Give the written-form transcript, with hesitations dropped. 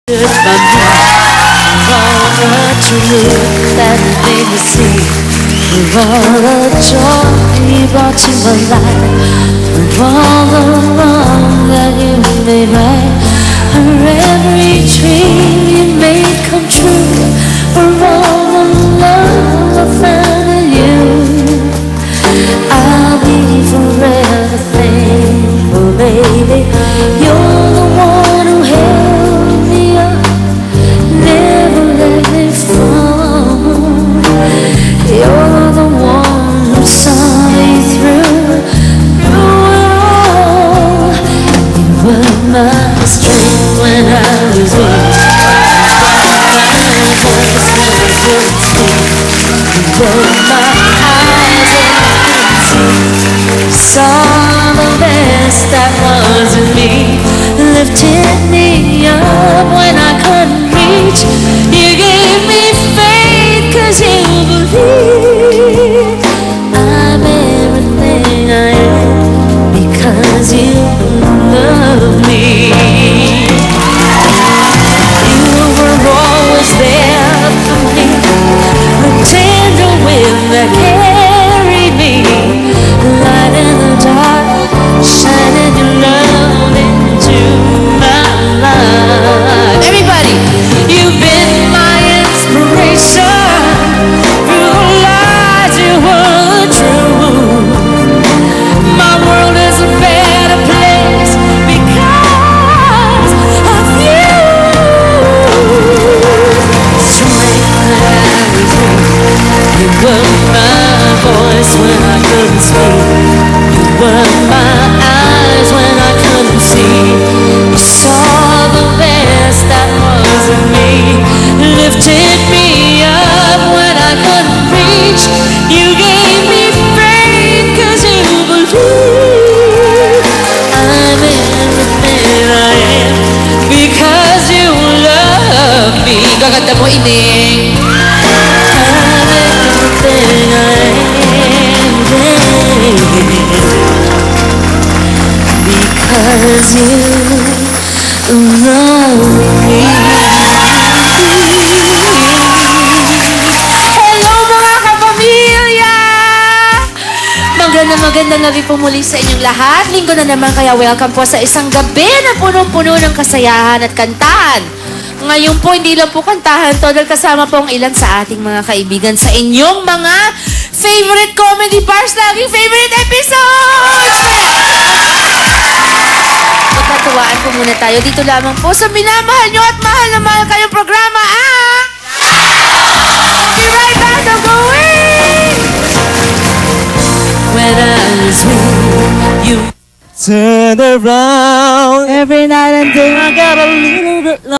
All the truth that made me see, all the joy you brought to my life, all the wrong that you made right, for every dream you made come true, for all the love I found in you, I'll be forever thankful, baby. You're the one who held me up, never let me fall. You're the one who saw me through it all. You were my strength when I was weak, my voice when I couldn't speak. You were my eyes when I couldn't see, saw the best that was in me, lifted me up when I couldn't reach. You gave me faith 'cause you believe I'm everything I am because you love me. You were always there for me, the tender wind that carried me, light in the dark, shining your love into my life. Everybody, you've been my inspiration, through the lies you were true. My world is a better place because of you. Strength that I was weak, you were my voice when I couldn't speak. You were my eyes when I couldn't see. You saw the best that was in me, lifted me up when I couldn't reach. You gave me faith 'cause you believe I'm everything I am because you love me. Gaganda mo, Ining. I'm everything I am, baby, because you love me. Hello mga kapamilya! Magandang gabi po muli sa inyong lahat. Linggo na naman, kaya welcome po sa isang gabi na punong-puno ng kasayahan at kantahan. Ngayon po, hindi lang po kantahan to, dahil kasama po ang ilan sa ating mga kaibigan sa inyong mga favorite comedy bars, laging favorite episodes! Magkatuwaan po muna tayo dito lamang po sa minamahal nyo at mahal na mahal kayong programa, Be Right Back, I'm going! When I was with you, turn around every night and day I got a little bit lost.